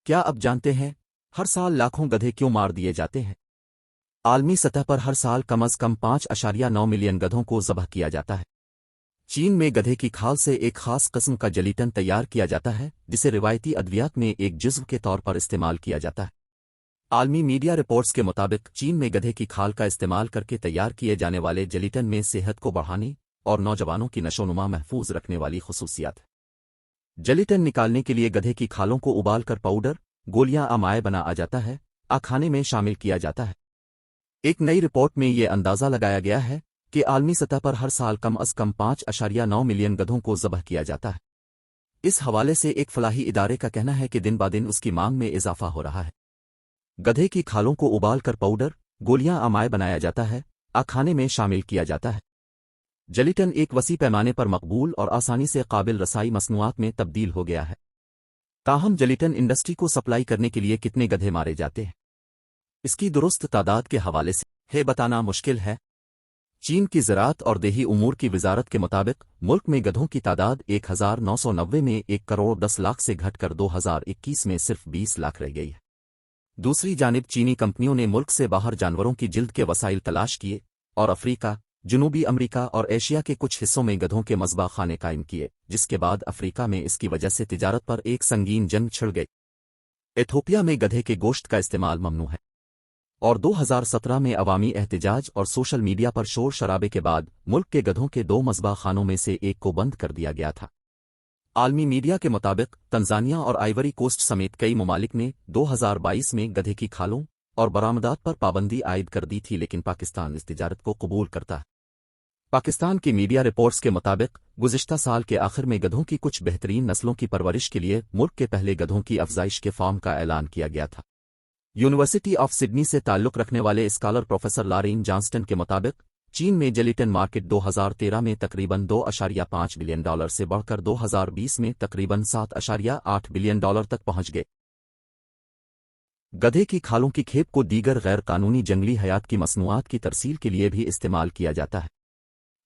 کیا اب جانتے ہیں ہر سال لاکھوں گدھے کیوں مار دیے جاتے ہیں؟ عالمی سطح پر ہر سال کم از کم 5.9 ملین گدھوں کو ذبح کیا جاتا ہے۔ چین میں گدھے کی کھال سے ایک خاص قسم کا جلیٹن تیار کیا جاتا ہے جسے روایتی ادویات میں ایک جزو کے طور پر استعمال کیا جاتا ہے۔ عالمی میڈیا رپورٹس کے مطابق چین میں گدھے کی کھال کا استعمال کر کے تیار کیے جانے والے جلیٹن میں صحت کو بڑھانے اور نوجوانوں کی نشوونما محفوظ رکھنے والی خصوصیات ہیں۔ جلیٹن نکالنے کے لیے گدھے کی کھالوں کو ابال کر پاؤڈر، گولیاں امائے بنا جاتا ہے، کھانے میں شامل کیا جاتا ہے۔ ایک نئی رپورٹ میں یہ اندازہ لگایا گیا ہے کہ عالمی سطح پر ہر سال کم از کم 5.9 ملین گدھوں کو ذبح کیا جاتا ہے۔ اس حوالے سے ایک فلاحی ادارے کا کہنا ہے کہ دن بعدن اس کی مانگ میں اضافہ ہو رہا ہے۔ گدھے کی کھالوں کو ابال کر پاؤڈر، گولیاں امائے بنایا جاتا ہے، کھانے میں شامل کیا جاتا ہے۔ جلیٹن ایک وسیع پیمانے پر مقبول اور آسانی سے قابل رسائی مصنوعات میں تبدیل ہو گیا ہے۔ تاہم جلیٹن انڈسٹری کو سپلائی کرنے کے لیے کتنے گدھے مارے جاتے ہیں، اس کی درست تعداد کے حوالے سے بتانا مشکل ہے۔ چین کی زراعت اور دیہی امور کی وزارت کے مطابق ملک میں گدھوں کی تعداد 1990 میں 1 کروڑ 10 لاکھ سے گھٹ کر 2021 میں صرف 20 لاکھ رہ گئی ہے۔ دوسری جانب چینی کمپنیوں نے ملک سے باہر جانوروں کی جلد کے وسائل تلاش کیے اور افریقہ، جنوبی امریکہ اور ایشیا کے کچھ حصوں میں گدھوں کے مذبح خانے قائم کیے، جس کے بعد افریقہ میں اس کی وجہ سے تجارت پر ایک سنگین جنگ چھڑ گئی۔ ایتھوپیا میں گدھے کے گوشت کا استعمال ممنوع ہے، اور 2017 میں عوامی احتجاج اور سوشل میڈیا پر شور شرابے کے بعد ملک کے گدھوں کے 2 مذبح خانوں میں سے ایک کو بند کر دیا گیا تھا۔ عالمی میڈیا کے مطابق تنزانیہ اور آئیوری کوسٹ سمیت کئی ممالک نے 2022 میں گدھے کی کھالوں اور برآمدات پر پابندی عائد کر دی تھی، لیکن پاکستان اس تجارت کو قبول کرتا ہے۔ پاکستان کی میڈیا رپورٹس کے مطابق گزشتہ سال کے آخر میں گدھوں کی کچھ بہترین نسلوں کی پرورش کے لیے ملک کے پہلے گدھوں کی افزائش کے فارم کا اعلان کیا گیا تھا۔ یونیورسٹی آف سڈنی سے تعلق رکھنے والے اسکالر پروفیسر لارین جانسٹن کے مطابق چین میں جلیٹن مارکیٹ 2013 میں تقریباً $2.5 بلین سے بڑھ کر 2020 میں تقریباً $7.8 بلین تک پہنچ گئے۔ گدھے کی کھالوں کی کھیپ کو دیگر غیر قانونی جنگلی حیات کی مصنوعات کی ترسیل کے لیے بھی استعمال کیا جاتا ہے۔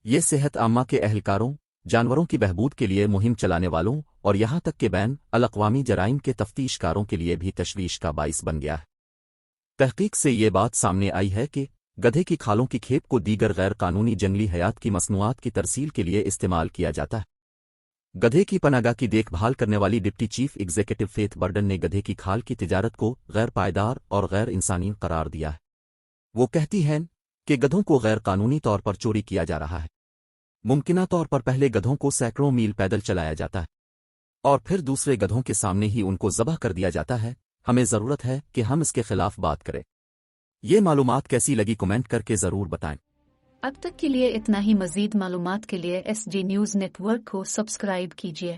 یہ صحت عامہ کے اہلکاروں، جانوروں کی بہبود کے لیے مہم چلانے والوں اور یہاں تک کہ بین الاقوامی جرائم کے تفتیش کاروں کے لیے بھی تشویش کا باعث بن گیا ہے۔ تحقیق سے یہ بات سامنے آئی ہے کہ گدھے کی کھالوں کی کھیپ کو دیگر غیر قانونی جنگلی حیات کی مصنوعات کی ترسیل کے لیے استعمال کیا جاتا ہے۔ گدھے کی پناہگاہ کی دیکھ بھال کرنے والی deputy chief executive faith burden نے گدھے کی کھال کی تجارت کو غیر پائیدار اور غیر انسانی قرار دیا ہے۔ وہ کہتی ہیں کہ گدھوں کو غیر قانونی طور پر چوری کیا جا رہا ہے۔ ممکنہ طور پر پہلے گدھوں کو سینکڑوں میل پیدل چلایا جاتا ہے اور پھر دوسرے گدھوں کے سامنے ہی ان کو ذبح کر دیا جاتا ہے۔ ہمیں ضرورت ہے کہ ہم اس کے خلاف بات کریں۔ یہ معلومات کیسی لگی کمنٹ کر کے ضرور بتائیں۔ اب تک کے لیے اتنا ہی، مزید معلومات کے لیے SG نیوز نیٹ ورک کو سبسکرائب کیجیے۔